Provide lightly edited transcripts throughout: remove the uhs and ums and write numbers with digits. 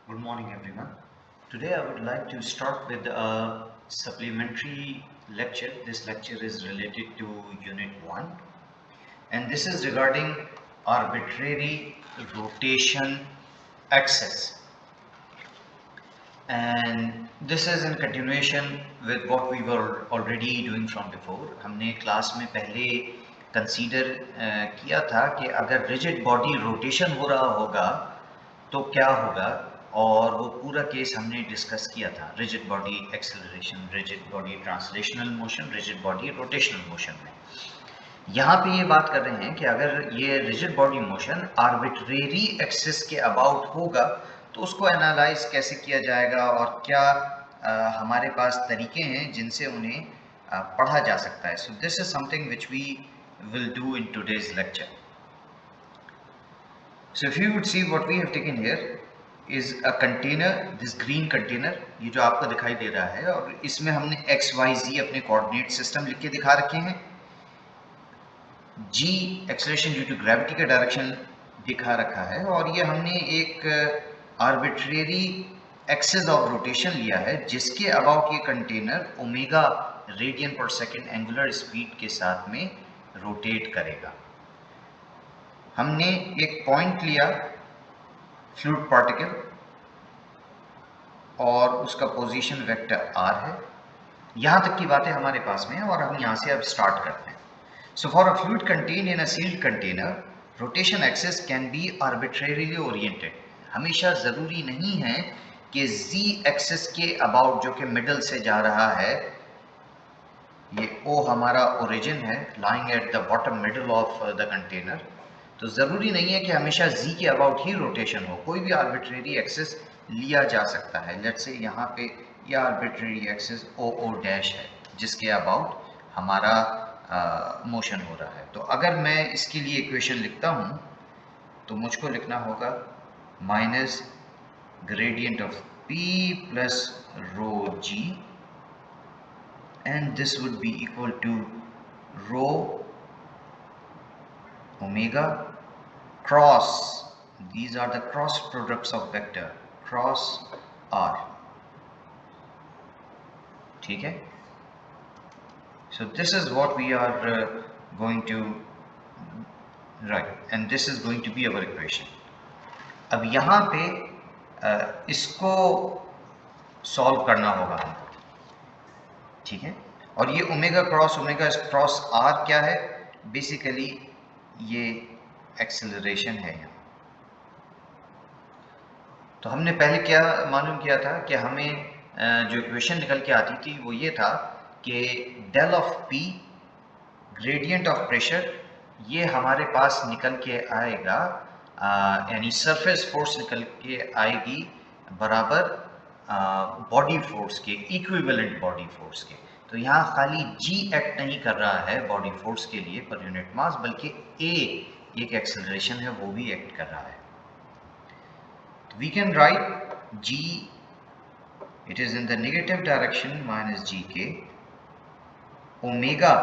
Good morning, everyone. Today, I would like to start with a supplementary lecture. This lecture is related to Unit 1, and this is regarding arbitrary rotation axis. And this is in continuation with what we were already doing from before. हमने class में पहले consider किया था कि अगर rigid body rotation हो रहा होगा तो क्या होगा, और वो पूरा केस हमने डिस्कस किया था। Rigid body acceleration, rigid body translational motion, rigid body rotational motion में यहाँ पे ये बात कर रहे हैं कि अगर ये rigid body motion arbitrary axis के अबाउट होगा तो उसको एनालाइज कैसे किया जाएगा और क्या हमारे पास तरीके हैं जिनसे उन्हें पढ़ा जा सकता है। So this is something which we will do in today's lecture. So if you would see what we have taken here is a container, this green container, ये जो आपको दिखाई दे रहा है, और इसमें हमने एक्स वाई जी अपने कोऑर्डिनेट सिस्टम लिख के दिखा रखे हैं। जी एक्सेलरेशन ड्यू टू ग्रेविटी का डायरेक्शन दिखा रखा है, और ये हमने एक आर्बिट्रेरी एक्सिस ऑफ रोटेशन लिया है जिसके अबाउट ये कंटेनर ओमेगा रेडियन पर सेकेंड एंगुलर स्पीड के साथ में रोटेट करेगा। हमने एक पॉइंट लिया फ्लूइड पार्टिकल और उसका पोजीशन वेक्टर आर है। यहाँ तक की बातें हमारे पास में है और हम यहाँ से अब स्टार्ट करते हैं। So for a fluid contained in a sealed container, rotation axis can be arbitrarily oriented. हमेशा ज़रूरी नहीं है कि z एक्सिस के अबाउट, जो कि मिडल से जा रहा है, ये O हमारा ओरिजिन है, lying at the bottom middle of the container, तो ज़रूरी नहीं है कि हमेशा z के अबाउट ही रोटेशन हो। कोई भी आर्बिट्रेरी एक्सिस लिया जा सकता है। लेट्स से यहाँ पे ये आर्बिट्रेरी एक्सिस OO डैश है जिसके अबाउट हमारा मोशन हो रहा है। तो अगर मैं इसके लिए इक्वेशन लिखता हूँ तो मुझको लिखना होगा minus gradient of P plus rho g, and this would be equal to rho omega cross, these are the cross products of vector cross r। ठीक है, so this is what we are going to write, and this is going to be our equation। अब यहाँ पे इसको solve करना होगा हमको, ठीक है। और ये ओमेगा क्रॉस आर क्या है? बेसिकली ये एक्सेलरेशन है यहाँ। तो हमने पहले क्या मालूम किया था कि हमें जो इक्वेशन निकल के आती थी वो ये था कि del of p gradient of pressure, ये हमारे पास निकल के आएगा, यानी सरफेस फोर्स निकल के आएगी बराबर बॉडी फोर्स के, इक्विवेलेंट बॉडी फोर्स के। तो यहाँ खाली जी एक्ट नहीं कर रहा है बॉडी फोर्स के लिए पर यूनिट मास, बल्कि ए एक एक्सेलरेशन है वो भी एक्ट कर रहा है। We can write g, it is in the negative direction, minus gk। Omega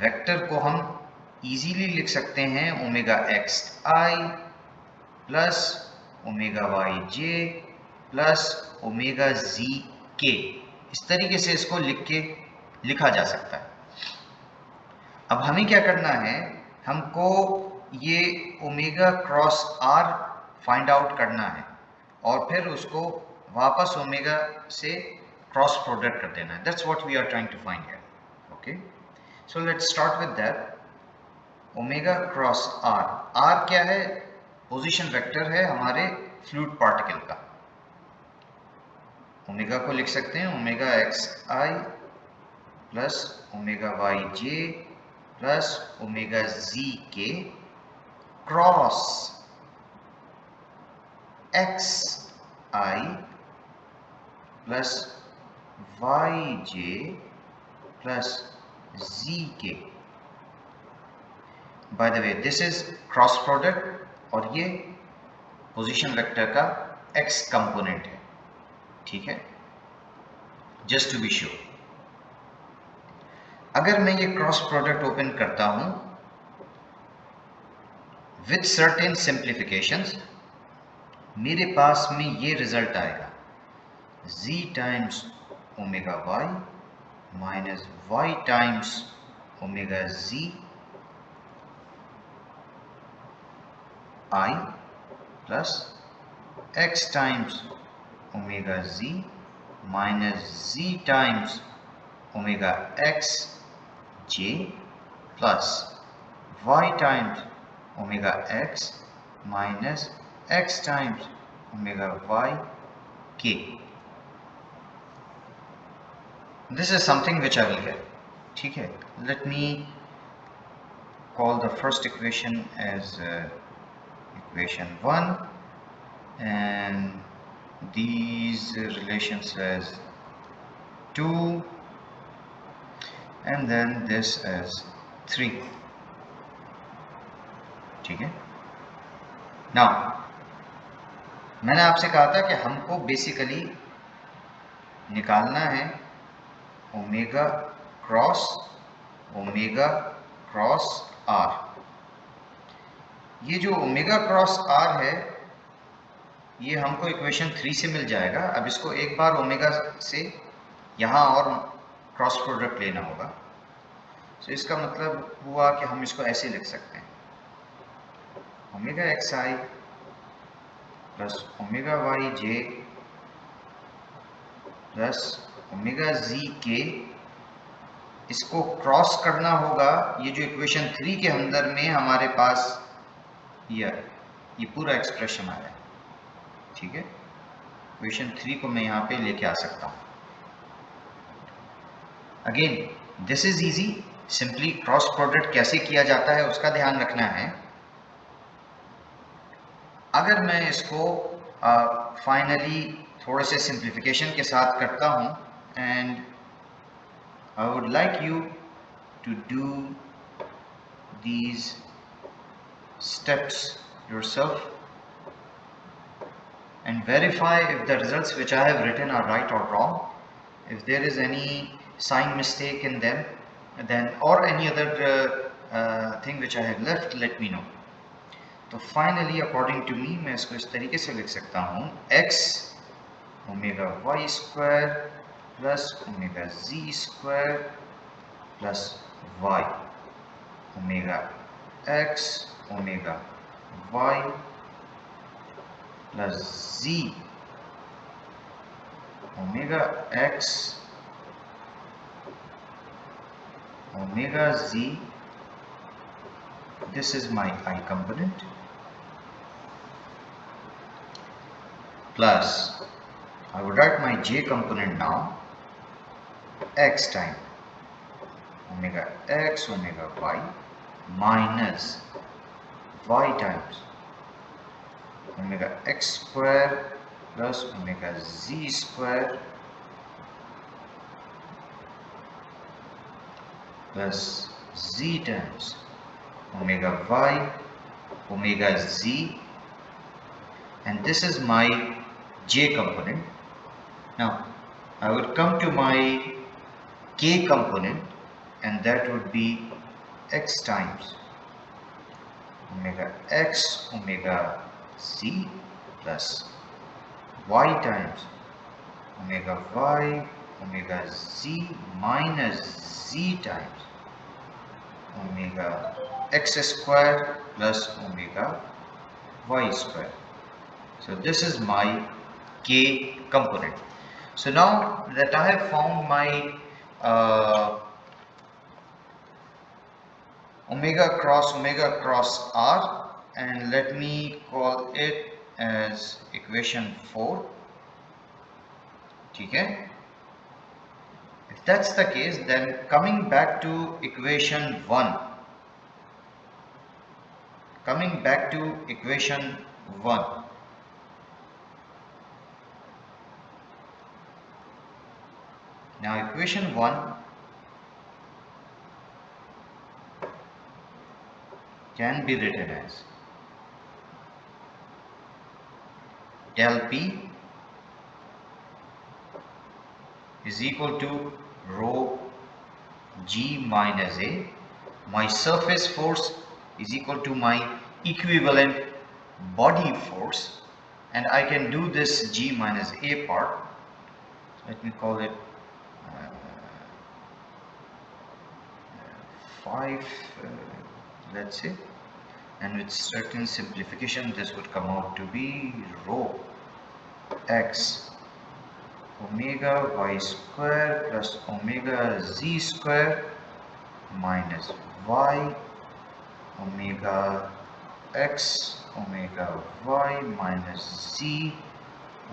vector को हम इजीली लिख सकते हैं omega x i plus omega y j plus omega z के। इस तरीके से इसको लिखा जा सकता है। अब हमें क्या करना है, हमको ये omega cross r find out करना है और फिर उसको वापस ओमेगा से क्रॉस प्रोडक्ट कर देना है। That's what we are trying to find here. Okay, so let's start with that. Omega cross r, r क्या है? पोजीशन वेक्टर है हमारे फ्लूइड पार्टिकल का। ओमेगा को लिख सकते हैं omega x i plus omega y j plus omega z के cross x i plus y j plus z के। By the way this is cross product और ये पोजीशन वेक्टर का एक्स कंपोनेंट है, ठीक है, जस्ट टू बी श्योर। अगर मैं ये क्रॉस प्रोडक्ट ओपन करता हूं विथ सर्टेन सिंप्लीफिकेशंस, मेरे पास में ये रिजल्ट आएगा z times omega y minus y times omega z I plus x times omega z minus z times omega x j plus y times omega x minus x times omega y k. This is something which I will get. ठीक है, let me call the first equation as equation 1 and these relations as 2 and then this as 3. ठीक है. Now मैंने आपसे कहा था कि हमको बेसिकली निकालना है ओमेगा क्रॉस आर. ये जो ओमेगा क्रॉस आर है ये हमको इक्वेशन 3 से मिल जाएगा. अब इसको एक बार ओमेगा से यहाँ और क्रॉस प्रोडक्ट लेना होगा. तो इसका मतलब हुआ कि हम इसको ऐसे लिख सकते हैं omega x i plus omega y j plus omega z के. इसको क्रॉस करना होगा. ये जो इक्वेशन 3 के अंदर में हमारे पास ये पूरा एक्सप्रेशन आया. ठीक है, इक्वेशन 3 को मैं यहाँ पे लेके आ सकता हूँ. Again this is easy. Simply cross product कैसे किया जाता है उसका ध्यान रखना है. अगर मैं इसको फाइनली थोड़े से सिंप्लीफिकेशन के साथ करता हूँ and I would like you to do these steps yourself and verify if the results which I have written are right or wrong. If there is any sign mistake in them, then or any other thing which I have left, let me know. तो finally according to me मैं इसको इस तरीके से लिख सकता हूँ x omega y square plus omega z square plus y omega x omega y plus z omega x omega z. This is my I component plus I would write my j component now. X time omega x omega y minus y times omega x square plus omega z square plus z times omega y omega z, and this is my j component. Now I would come to my k component and that would be x times omega x omega z plus y times omega y omega z minus z times omega x square plus omega y square. So this is my k component. So now that I have found my omega cross r, and let me call it as equation 4. ठीक है. If that's the case, then coming back to equation 1, now equation 1 can be written as del P is equal to rho G minus A. My surface force is equal to my equivalent body force. and I can do this g minus a part. Let me call it 5, let's say, and with certain simplification this would come out to be rho x omega y square plus omega z square minus y omega x omega y minus z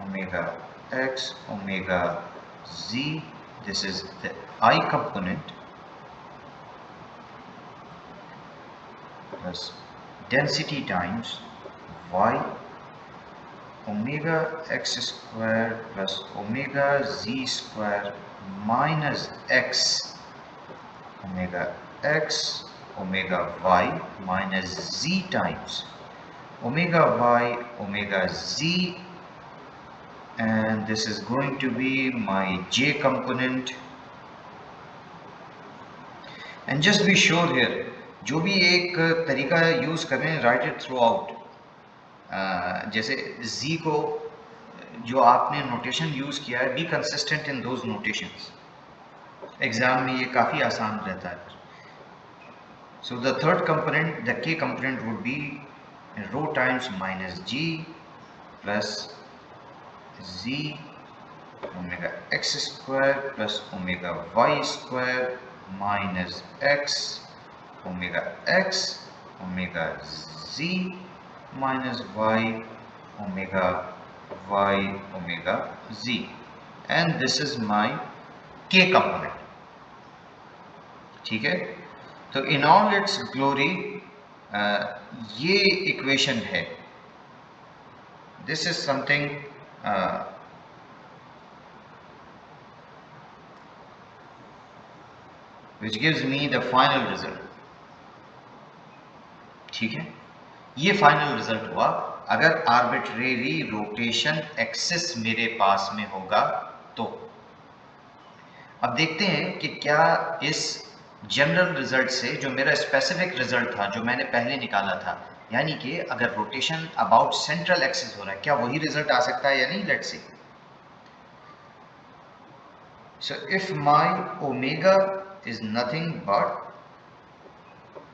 omega x omega z. This is the I component plus density times y omega x square plus omega z square minus x omega x omega y minus z times omega y omega z, and this is going to be my j component. And just be sure here, जो भी एक तरीका use कर रहे हैं, right it through out. जैसे z को जो आपने नोटेशन यूज़ किया है, be consistent in those notations. Exam में ये काफ़ी आसान रहता है. So the third component, the k component would be rho times minus g plus z omega x square plus omega y square minus x omega x omega z minus y omega z, and this is my k component. ठीक है. तो in all it's glory ये equation है. This is something which gives me the final result. ठीक है, ये final result हुआ अगर आर्बिट्रेरी रोटेशन एक्सिस मेरे पास में होगा तो. अब देखते हैं कि क्या इस जनरल रिजल्ट से जो मेरा स्पेसिफिक रिजल्ट था, जो मैंने पहले निकाला था, यानी कि अगर रोटेशन अबाउट सेंट्रल एक्सिस हो रहा है, क्या वही रिजल्ट आ सकता है या नहीं. Let's see. So if my omega is nothing but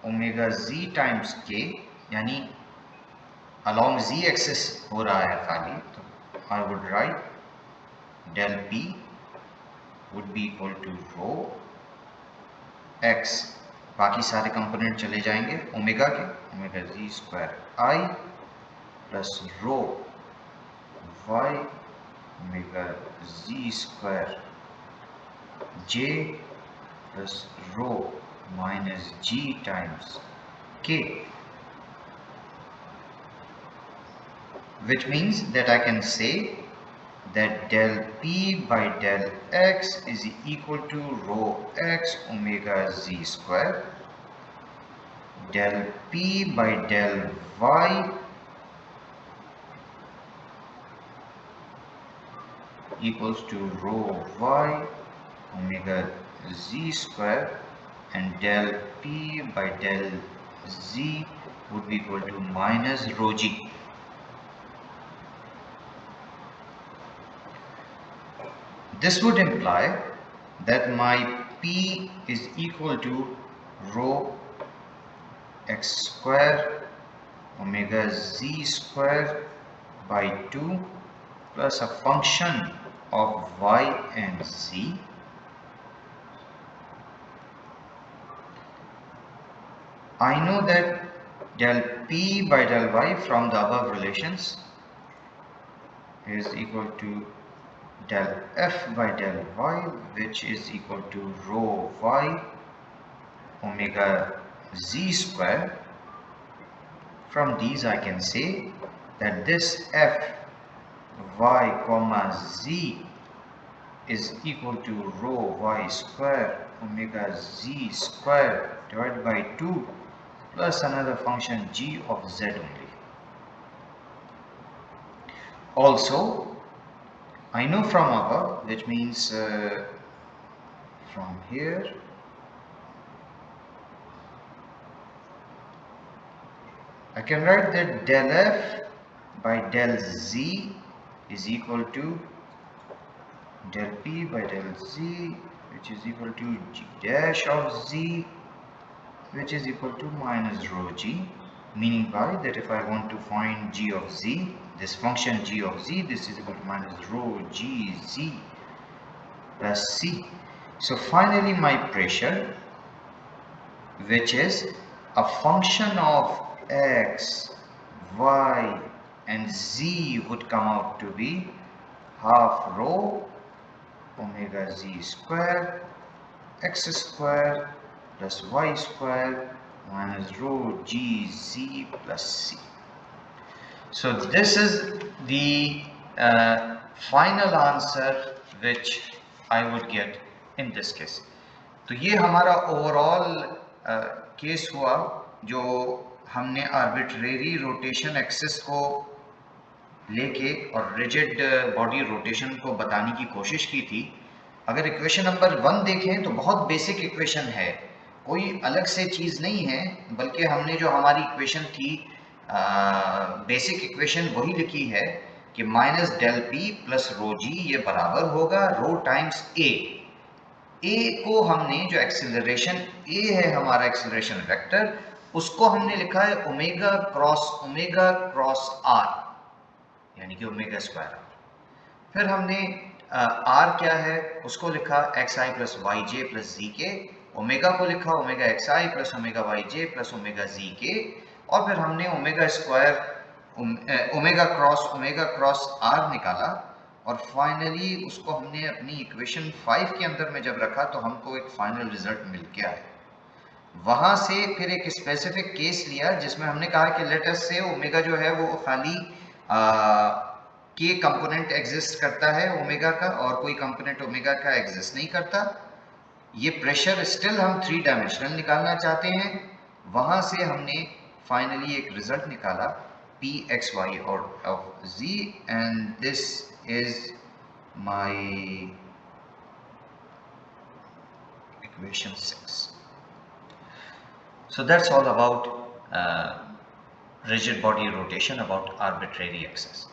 omega z times k, यानी अलोंग जी एक्सिस हो रहा है खाली, तो I would write del p would be equal to rho x, बाकी सारे कंपोनेंट चले जाएंगे ओमेगा के, ओमेगा जी स्क्वायर आई प्लस रो वाई ओमेगा जी स्क्वायर जे प्लस रो माइनस जी टाइम्स के, which means that I can say that del p by del x is equal to rho x omega z square, del p by del y equals to rho y omega z square, and del p by del z would be equal to minus rho g. This would imply that my p is equal to rho x square omega z square by 2 plus a function of y and z. I know that del p by del y from the above relations is equal to del f by del y, which is equal to rho y omega z square. From these I can say that this f y comma z is equal to rho y square omega z square divided by 2 plus another function g of z only. Also, I know from above, which means from here, I can write that del f by del z is equal to del p by del z, which is equal to g dash of z, which is equal to minus rho g, meaning by that if I want to find g of z, this function g of z, this is equal to minus rho g z plus c. So finally my pressure, which is a function of x, y and z, would come out to be half rho omega z square x square plus y square minus rho g z plus c. So this is the final answer which I would get in this case. तो ये हमारा overall case हुआ जो हमने arbitrary rotation axis को लेके और rigid body rotation को बताने की कोशिश की थी. अगर इक्वेशन नंबर 1 देखें तो बहुत बेसिक इक्वेशन है, कोई अलग से चीज़ नहीं है, बल्कि हमने जो हमारी इक्वेशन थी बेसिक इक्वेशन वही लिखी है कि minus del P plus rho g ये बराबर होगा रो टाइम्स ए. ए को हमने जो एक्सेलरेशन ए है हमारा एक्सेलरेशन वेक्टर, उसको हमने लिखा है ओमेगा क्रॉस आर, यानी कि ओमेगा स्क्वायर आर. फिर हमने आर क्या है उसको लिखा x i plus y j plus z k, omega को लिखा omega x i plus omega y j plus omega z k, और फिर हमने omega square omega cross r निकाला, और फाइनली उसको हमने अपनी इक्वेशन 5 के अंदर में जब रखा तो हमको एक फाइनल रिजल्ट मिल के आया. वहां से फिर एक स्पेसिफिक केस लिया जिसमें हमने कहा कि लेट अस से ओमेगा जो है वो खाली के कंपोनेंट एग्जिस्ट करता है ओमेगा का, और कोई कंपोनेंट ओमेगा का एग्जिस्ट नहीं करता. ये प्रेशर स्टिल हम 3 डायमेंशनल निकालना चाहते हैं. वहां से हमने फाइनली एक रिजल्ट निकाला पी एक्स वाई और of z, and this is my equation 6. So that's all about rigid body rotation about arbitrary axis.